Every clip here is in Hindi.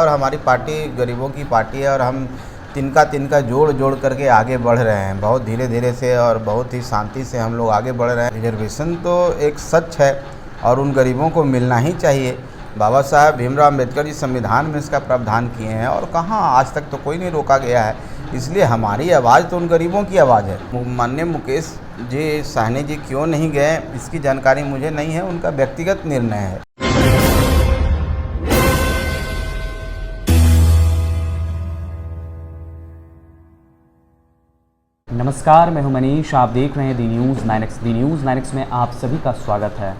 और हमारी पार्टी गरीबों की पार्टी है और हम तिनका तिनका जोड़ जोड़ करके आगे बढ़ रहे हैं, बहुत धीरे धीरे से और बहुत ही शांति से हम लोग आगे बढ़ रहे हैं। रिजर्वेशन तो एक सच है और उन गरीबों को मिलना ही चाहिए। बाबा साहब भीमराव अम्बेडकर जी संविधान में इसका प्रावधान किए हैं और कहाँ आज तक तो कोई नहीं रोका गया है, इसलिए हमारी आवाज़ तो उन गरीबों की आवाज़ है। माननीय मुकेश जी साहनी जी क्यों नहीं गए इसकी जानकारी मुझे नहीं है, उनका व्यक्तिगत निर्णय है। नमस्कार, मैं हूं मनीष। आप देख रहे हैं दी न्यूज़ 9X। दी न्यूज़ 9X में आप सभी का स्वागत है।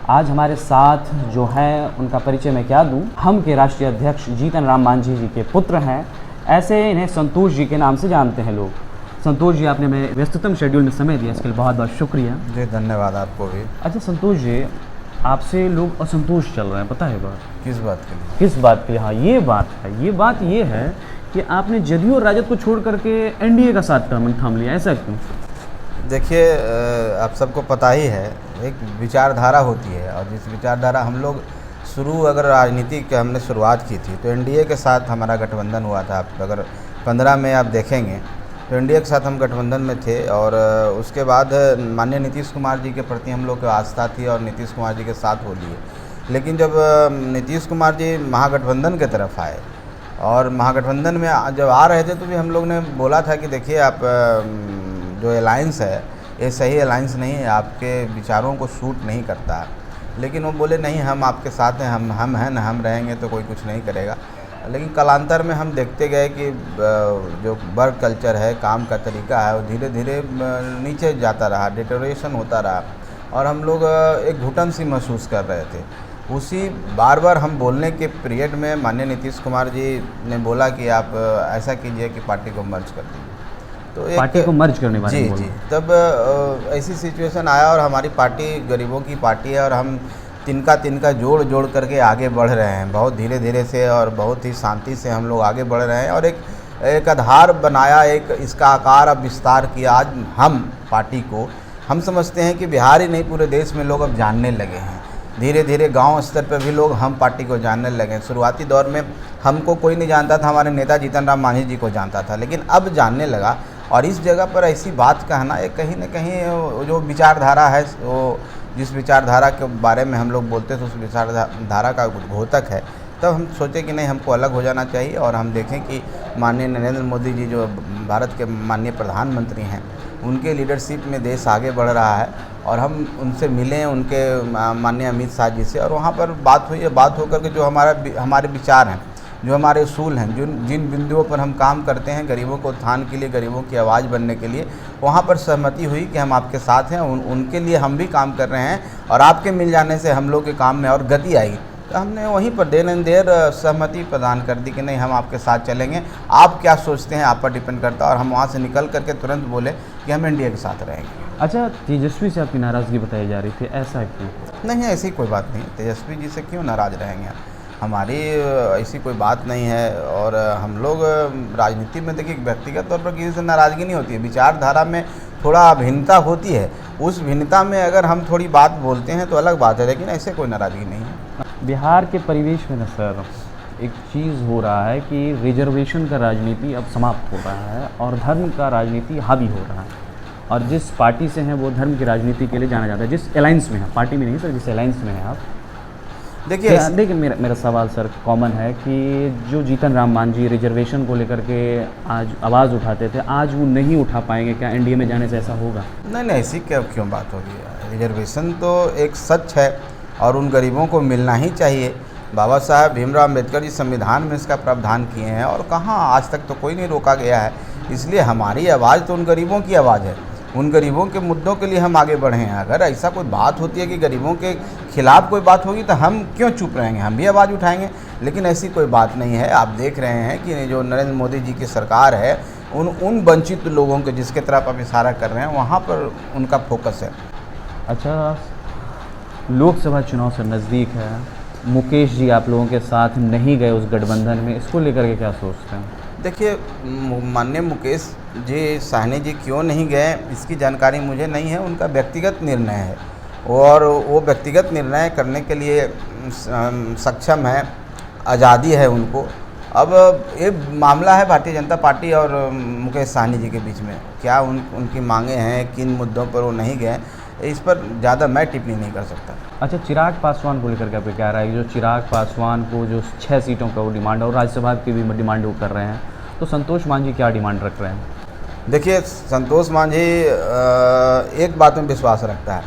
आज हमारे साथ जो है उनका परिचय मैं क्या दूं, हम के राष्ट्रीय अध्यक्ष जीतन राम मांझी जी के पुत्र हैं। ऐसे इन्हें संतोष जी के नाम से जानते हैं लोग। संतोष जी, आपने मेरे व्यस्ततम शेड्यूल में समय दिया, इसके लिए बहुत बहुत शुक्रिया। जी धन्यवाद आपको भी। अच्छा संतोष जी, आपसे लोग असंतोष चल रहे हैं, पता है बात? किस बात के लिए? किस बात के लिए? हाँ, ये बात है। ये बात ये है कि आपने जदयू और राजद को छोड़ करके एनडीए का साथ थाम लिया, ऐसा क्यों? देखिए, आप सबको पता ही है, एक विचारधारा होती है और जिस विचारधारा हम लोग अगर राजनीति की हमने शुरुआत की थी तो एनडीए के साथ हमारा गठबंधन हुआ था। आप अगर 15 में आप देखेंगे तो एनडीए के साथ हम गठबंधन में थे और उसके बाद माननीय नीतीश कुमार जी के प्रति हम लोग को आस्था थी और नीतीश कुमार जी के साथ हो लिए। लेकिन जब नीतीश कुमार जी महागठबंधन की तरफ आए और महागठबंधन में जब आ रहे थे तो भी हम लोग ने बोला था कि देखिए, आप जो अलायंस है ये सही अलायंस नहीं है, आपके विचारों को सूट नहीं करता है। लेकिन वो बोले नहीं, हम आपके साथ हैं, हम हैं ना, हम रहेंगे तो कोई कुछ नहीं करेगा। लेकिन कालांतर में हम देखते गए कि जो वर्क कल्चर है, काम का तरीका है, वो धीरे धीरे नीचे जाता रहा, डिटोरेशन होता रहा और हम लोग एक घुटन सी महसूस कर रहे थे। उसी बार बार हम बोलने के पीरियड में माननीय नीतीश कुमार जी ने बोला कि आप ऐसा कीजिए कि पार्टी को मर्ज कर दीजिए। तो पार्टी को मर्ज करने वाले जी, तब ऐसी सिचुएशन आया और हमारी पार्टी गरीबों की पार्टी है और हम तिनका तिनका जोड़ जोड़ करके आगे बढ़ रहे हैं, बहुत धीरे धीरे से और बहुत ही शांति से हम लोग आगे बढ़ रहे हैं और एक आधार बनाया, एक इसका आकार अब विस्तार किया। आज हम पार्टी को हम समझते हैं कि बिहार ही नहीं पूरे देश में लोग अब जानने लगे हैं। धीरे धीरे गांव स्तर पर भी लोग हम पार्टी को जानने लगे। शुरुआती दौर में हमको कोई नहीं जानता था, हमारे नेता जीतन राम मांझी जी को जानता था, लेकिन अब जानने लगा। और इस जगह पर ऐसी बात कहना एक कहीं न कहीं जो विचारधारा है, वो जिस विचारधारा के बारे में हम लोग बोलते थे उस विचारधारा का घोतक है। तब हम सोचे कि नहीं, हमको अलग हो जाना चाहिए और हम देखें कि माननीय नरेंद्र मोदी जी जो भारत के माननीय प्रधानमंत्री हैं, उनके लीडरशिप में देश आगे बढ़ रहा है और हम उनसे मिले, उनके माननीय अमित शाह जी से, और वहाँ पर बात हुई है। बात होकर के जो हमारे विचार हैं, जो हमारे उसूल हैं, जिन बिंदुओं पर हम काम करते हैं गरीबों को उत्थान के लिए, गरीबों की आवाज़ बनने के लिए, वहाँ पर सहमति हुई कि हम आपके साथ हैं, उनके लिए हम भी काम कर रहे हैं और आपके मिल जाने से हम लोग के काम में और गति आएगी। तो हमने वहीं पर देर एंड देर सहमति प्रदान कर दी कि नहीं, हम आपके साथ चलेंगे, आप क्या सोचते हैं आप पर डिपेंड करता है। और हम वहाँ से निकल करके तुरंत बोले कि हम एनडीए के साथ रहेंगे। अच्छा, तेजस्वी से आपकी नाराज़गी बताई जा रही थी, ऐसा क्यों? नहीं, ऐसी कोई बात नहीं। तेजस्वी जी से क्यों नाराज़ रहेंगे? हमारी ऐसी कोई बात नहीं है। और हम लोग राजनीति में देखिए, व्यक्तिगत तौर पर किसी से नाराज़गी नहीं होती है, विचारधारा में थोड़ा भिन्नता होती है। उस भिन्नता में अगर हम थोड़ी बात बोलते हैं तो अलग बात है, लेकिन ऐसे कोई नाराज़गी नहीं है। बिहार के परिवेश में न सर, एक चीज़ हो रहा है कि रिजर्वेशन का राजनीति अब समाप्त हो रहा है और धर्म का राजनीति हावी हो रहा है। और जिस पार्टी से हैं वो धर्म की राजनीति के लिए जाना जाता है, जिस अलायंस में है, पार्टी में नहीं सर, जिस अलायंस में है आप। देखिए मेरा सवाल सर कॉमन है कि जो जीतन राम मांझी रिजर्वेशन को लेकर के आज आवाज़ उठाते थे, आज वो नहीं उठा पाएंगे, क्या एनडीए में जाने से ऐसा होगा? नहीं, ऐसी क्यों बात होगी? रिजर्वेशन तो एक सच है और उन गरीबों को मिलना ही चाहिए। बाबा साहब भीमराव अम्बेडकर जी संविधान में इसका प्रावधान किए हैं और कहाँ आज तक तो कोई नहीं रोका गया है, इसलिए हमारी आवाज़ तो उन गरीबों की आवाज़ है। उन गरीबों के मुद्दों के लिए हम आगे बढ़े हैं। अगर ऐसा कोई बात होती है कि गरीबों के खिलाफ कोई बात होगी तो हम क्यों चुप रहेंगे, हम भी आवाज़ उठाएंगे। लेकिन ऐसी कोई बात नहीं है। आप देख रहे हैं कि जो नरेंद्र मोदी जी की सरकार है, उन वंचित लोगों के जिसके तरफ आप इशारा कर रहे हैं, वहाँ पर उनका फोकस है। अच्छा, लोकसभा चुनाव से नज़दीक है, मुकेश जी आप लोगों के साथ नहीं गए उस गठबंधन में, इसको लेकर के क्या सोचते हैं? देखिए, माननीय मुकेश जी साहनी जी क्यों नहीं गए इसकी जानकारी मुझे नहीं है, उनका व्यक्तिगत निर्णय है और वो व्यक्तिगत निर्णय करने के लिए सक्षम है, आज़ादी है उनको। अब ये मामला है भारतीय जनता पार्टी और मुकेश सहनी जी के बीच में, क्या उनकी मांगे हैं, किन मुद्दों पर वो नहीं गए, इस पर ज़्यादा मैं टिप्पणी नहीं कर सकता। अच्छा, चिराग पासवान को लेकर के आपको क्या राय है? जो चिराग पासवान को जो 6 सीटों का वो डिमांड है और राज्यसभा की भी डिमांड वो कर रहे हैं, तो संतोष मांझी क्या डिमांड रख रहे हैं? देखिए, संतोष मांझी एक बात में विश्वास रखता है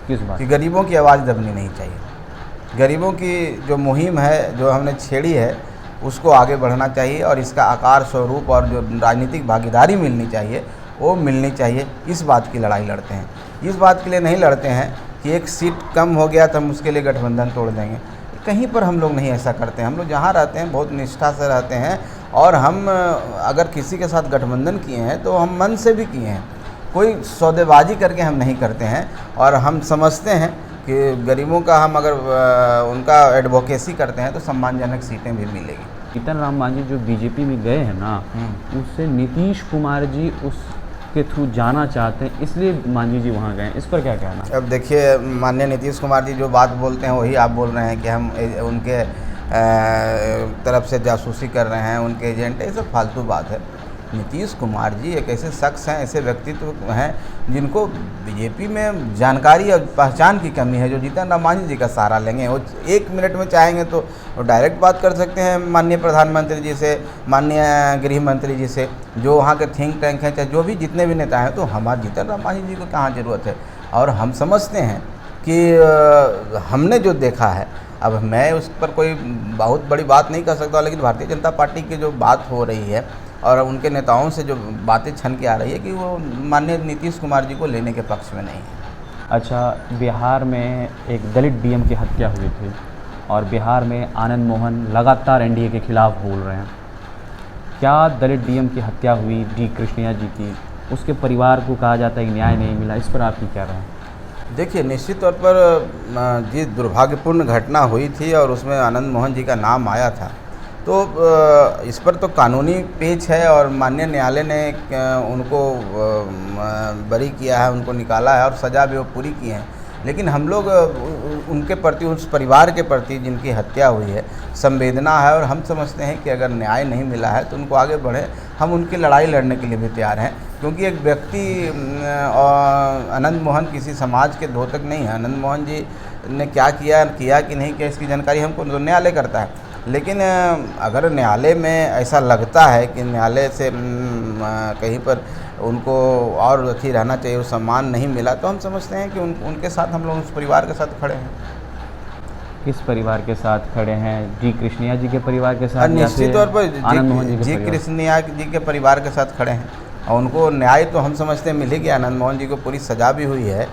किस बात? कि गरीबों की आवाज़ दबनी नहीं चाहिए। गरीबों की जो मुहिम है, जो हमने छेड़ी है, उसको आगे बढ़ना चाहिए और इसका आकार स्वरूप और जो राजनीतिक भागीदारी मिलनी चाहिए वो मिलनी चाहिए। इस बात की लड़ाई लड़ते हैं। इस बात के लिए नहीं लड़ते हैं कि एक सीट कम हो गया तो हम उसके लिए गठबंधन तोड़ देंगे। कहीं पर हम लोग नहीं ऐसा करते हैं। हम लोग जहाँ रहते हैं बहुत निष्ठा से रहते हैं और हम अगर किसी के साथ गठबंधन किए हैं तो हम मन से भी किए हैं, कोई सौदेबाजी करके हम नहीं करते हैं। और हम समझते हैं कि गरीबों का हम अगर उनका एडवोकेसी करते हैं तो सम्मानजनक सीटें भी मिलेगी। जीतन राम मांझी जो बीजेपी में गए हैं ना, उससे नीतीश कुमार जी उसके थ्रू जाना चाहते हैं, इसलिए मांझी जी वहाँ गए। इस पर क्या कहना? अब देखिए, माननीय नीतीश कुमार जी जो बात बोलते हैं वही आप बोल रहे हैं कि हम उनके तरफ से जासूसी कर रहे हैं, उनके एजेंट है। ये सब फालतू बात है। नीतीश कुमार जी एक ऐसे शख्स हैं, ऐसे व्यक्तित्व हैं जिनको बीजेपी में जानकारी और पहचान की कमी है, जो जीतन राम मांझी जी का सहारा लेंगे। वो 1 मिनट में चाहेंगे तो वो डायरेक्ट बात कर सकते हैं माननीय प्रधानमंत्री जी से, माननीय गृह मंत्री जी से, जो वहाँ के थिंक टैंक हैं, चाहे जो भी जितने भी नेता हैं। तो हमारे जीतन राम मांझी जी को कहाँ ज़रूरत है? और हम समझते हैं कि हमने जो देखा है, अब मैं उस पर कोई बहुत बड़ी बात नहीं कर सकता, लेकिन भारतीय जनता पार्टी की जो बात हो रही है और उनके नेताओं से जो बातें छन के आ रही है कि वो माननीय नीतीश कुमार जी को लेने के पक्ष में नहीं है। अच्छा, बिहार में एक दलित डीएम की हत्या हुई थी और बिहार में आनंद मोहन लगातार एनडीए के खिलाफ बोल रहे हैं। क्या दलित डीएम की हत्या हुई डी कृष्णैया जी की, उसके परिवार को कहा जाता है कि न्याय नहीं मिला, इस पर आपकी क्या राय है? देखिए, निश्चित तौर पर जिस दुर्भाग्यपूर्ण घटना हुई थी और उसमें आनंद मोहन जी का नाम आया था, तो इस पर तो कानूनी पेच है और माननीय न्यायालय ने उनको बरी किया है, उनको निकाला है और सज़ा भी वो पूरी की है। लेकिन हम लोग उनके प्रति, उस परिवार के प्रति जिनकी हत्या हुई है, संवेदना है और हम समझते हैं कि अगर न्याय नहीं मिला है तो उनको आगे बढ़े। हम उनकी लड़ाई लड़ने के लिए भी तैयार हैं, क्योंकि एक व्यक्ति आनंद मोहन किसी समाज के द्योतक नहीं है। आनंद मोहन जी ने क्या किया कि नहीं किया, इसकी जानकारी हमको तो न्यायालय करता है। लेकिन अगर न्यायालय में ऐसा लगता है कि न्यायालय से कहीं पर उनको और अथी रहना चाहिए, वो सम्मान नहीं मिला, तो हम समझते हैं कि उनके साथ हम लोग उस परिवार के साथ खड़े हैं। किस परिवार के साथ खड़े हैं? जी कृष्णैया जी के परिवार के साथ? निश्चित तौर पर आनंद मोहन जी कृष्णैया जी के परिवार के साथ खड़े हैं और उनको न्याय तो हम समझते हैं मिलेगी। आनंद मोहन जी को पूरी सज़ा भी हुई है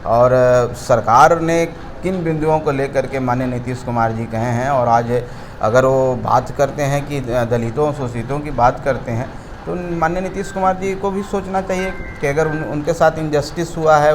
और सरकार ने किन बिंदुओं को लेकर के माननीय नीतीश कुमार जी कहे हैं। और आज अगर वो बात करते हैं कि दलितों शोषितों की बात करते हैं, तो माननीय नीतीश कुमार जी को भी सोचना चाहिए कि अगर उनके साथ इनजस्टिस हुआ है,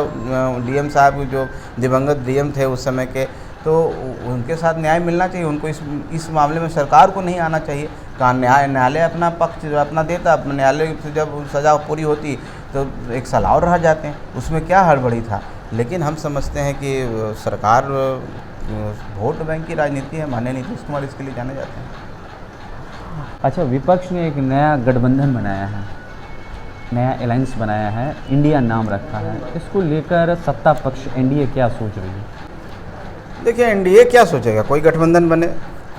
डीएम साहब जो दिवंगत डीएम थे उस समय के, तो उनके साथ न्याय मिलना चाहिए। उनको इस मामले में सरकार को नहीं आना चाहिए। कहाँ न्यायालय अपना पक्ष जो अपना देता, अपने न्यायालय से जब सज़ा पूरी होती तो एक साल और रह जाते हैं, उसमें क्या हड़बड़ी था। लेकिन हम समझते हैं कि सरकार वोट बैंक की राजनीति है, माननीय नीतीश कुमार इसके लिए जाने जाते हैं। अच्छा, विपक्ष ने एक नया गठबंधन बनाया है, नया अलायंस बनाया है, इंडिया नाम रखा है। इसको लेकर सत्ता पक्ष एनडीए क्या सोच रही है? देखिए, एनडीए क्या सोचेगा, कोई गठबंधन बने,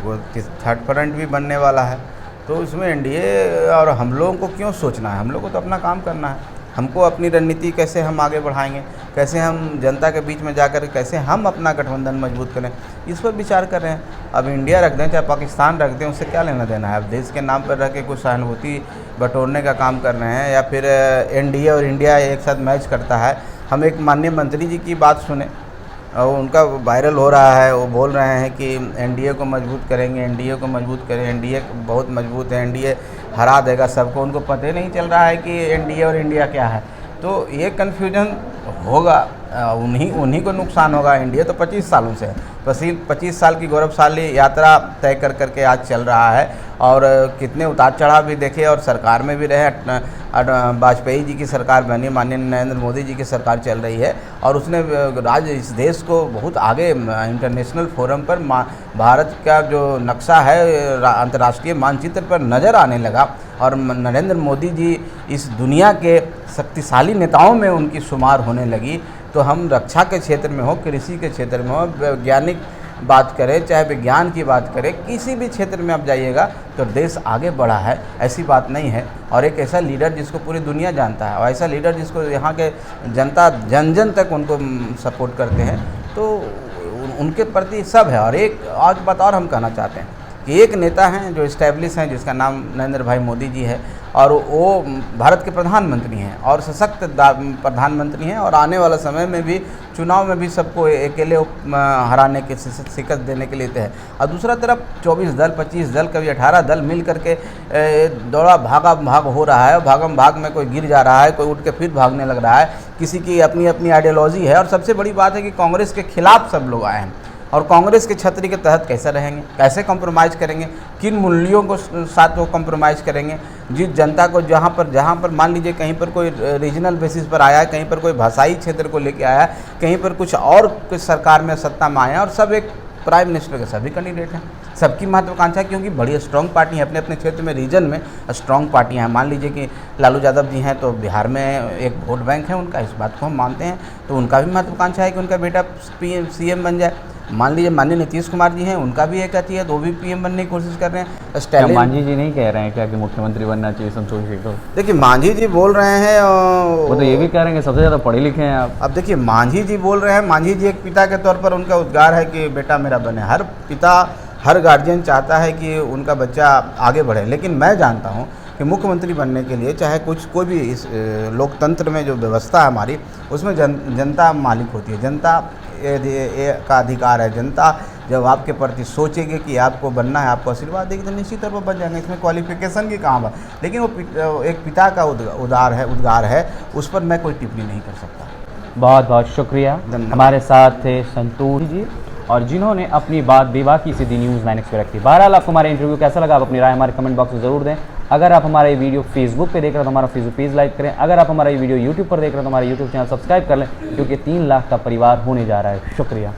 वो थर्ड फ्रंट भी बनने वाला है, तो उसमें एनडीए और हम लोगों को क्यों सोचना है? हम लोग को तो अपना काम करना है। हमको अपनी रणनीति कैसे हम आगे बढ़ाएंगे, कैसे हम जनता के बीच में जाकर कैसे हम अपना गठबंधन मजबूत करें, इस पर विचार कर रहे हैं। अब इंडिया रख दें चाहे पाकिस्तान रख दें, उससे क्या लेना देना है? अब देश के नाम पर रह के कुछ सहानुभूति बटोरने का काम कर रहे हैं या फिर एनडीए और इंडिया एक साथ मैच करता है। हम एक माननीय मंत्री जी की बात सुने और उनका वायरल हो रहा है, वो बोल रहे हैं कि एनडीए को मजबूत करेंगे, एनडीए को मजबूत करें, एनडीए बहुत मजबूत है, एनडीए हरा देगा सबको। उनको पता ही नहीं चल रहा है कि एनडीए और इंडिया क्या है। तो ये कन्फ्यूजन होगा उन्हीं उन्हीं को नुकसान होगा। इंडिया तो 25 सालों से है, 25 साल की गौरवशाली यात्रा तय कर करके आज चल रहा है और कितने उतार चढ़ाव भी देखे और सरकार में भी रहे। वाजपेयी जी की सरकार बनी, माननीय नरेंद्र मोदी जी की सरकार चल रही है और उसने इस देश को बहुत आगे इंटरनेशनल फोरम पर भारत का जो नक्शा है अंतर्राष्ट्रीय मानचित्र पर नज़र आने लगा और नरेंद्र मोदी जी इस दुनिया के शक्तिशाली नेताओं में उनकी शुमार होने लगी। तो हम रक्षा के क्षेत्र में हो, कृषि के क्षेत्र में हो, वैज्ञानिक बात करें, चाहे विज्ञान की बात करें, किसी भी क्षेत्र में आप जाइएगा तो देश आगे बढ़ा है, ऐसी बात नहीं है। और एक ऐसा लीडर जिसको पूरी दुनिया जानता है और ऐसा लीडर जिसको यहाँ के जनता जन जन तक उनको सपोर्ट करते हैं, तो उनके प्रति सब है। और एक आज बात और हम कहना चाहते हैं कि एक नेता हैं जो इस्टेब्लिश हैं, जिसका नाम नरेंद्र भाई मोदी जी है और वो भारत के प्रधानमंत्री हैं और सशक्त प्रधानमंत्री हैं और आने वाला समय में भी चुनाव में भी सबको अकेले हराने के शिकस्त देने के लिए है। और दूसरा तरफ 24 दल, 25 दल, कभी 18 दल मिल करके दौड़ा भागा भाग हो रहा है। भागम भाग में कोई गिर जा रहा है, कोई उठ के फिर भागने लग रहा है, किसी की अपनी अपनी आइडियोलॉजी है। और सबसे बड़ी बात है कि कांग्रेस के खिलाफ सब लोग आए हैं और कांग्रेस के छतरी के तहत कैसे रहेंगे, कैसे कंप्रोमाइज़ करेंगे, किन मूल्यों को साथ वो कंप्रोमाइज़ करेंगे। जिस जनता को जहाँ पर मान लीजिए कहीं पर कोई रीजनल बेसिस पर आया है, कहीं पर कोई भाषाई क्षेत्र को लेके आया है, कहीं पर कुछ और कुछ सरकार में सत्ता में आया है और सब एक प्राइम मिनिस्टर के सभी कैंडिडेट हैं, सबकी महत्वाकांक्षा, क्योंकि बड़ी स्ट्रॉन्ग पार्टी है अपने अपने क्षेत्र में, रीजन में स्ट्रॉन्ग पार्टियां हैं। मान लीजिए कि लालू यादव जी हैं तो बिहार में एक वोट बैंक है उनका, इस बात को हम मानते हैं, तो उनका भी महत्वाकांक्षा है कि उनका बेटा CM बन जाए। मान लीजिए माननीय नीतीश कुमार जी हैं, उनका भी एक कहती है, तो वो भी PM बनने की कोशिश कर रहे हैं। स्टालिन मांझी जी नहीं कह रहे हैं क्या कि मुख्यमंत्री बनना चाहिए संतोष जी को? देखिए मांझी जी बोल रहे हैं, वो तो ये भी कह रहे हैं कि सबसे ज़्यादा पढ़े लिखे हैं आप। अब देखिए मांझी जी बोल रहे हैं, मांझी जी एक पिता के तौर पर उनका उद्गार है कि बेटा मेरा बने। हर पिता, हर गार्जियन चाहता है कि उनका बच्चा आगे बढ़े, लेकिन मैं जानता हूँ कि मुख्यमंत्री बनने के लिए चाहे कोई भी इस लोकतंत्र में जो व्यवस्था है हमारी, उसमें जनता मालिक होती है, जनता का अधिकार है। जनता जब आपके प्रति सोचेगी कि आपको बनना है, आपको आशीर्वाद देगी, तो निश्चित तौर पर बन जाएंगे, इसमें क्वालिफिकेशन की काम है। लेकिन वो एक पिता का उद्गार है, उस पर मैं कोई टिप्पणी नहीं कर सकता। बहुत बहुत शुक्रिया। हमारे साथ थे संतोष जी और जिन्होंने अपनी बात बेबाकी से दी न्यूज़ 9X पे रखी। बहरहाल आपको हमारा इंटरव्यू कैसा लगा, आप अपनी राय हमारे कमेंट बॉक्स में ज़रूर दें। अगर आप हमारा ये वीडियो फेसबुक पे देख रहे हो तो हमारा फेसबुक पेज लाइक करें। अगर आप हमारा ये वीडियो यूट्यूब पर देख रहे हो तो हमारा यूट्यूब चैनल सब्सक्राइब कर लें, क्योंकि 3 लाख का परिवार होने जा रहा है। शुक्रिया।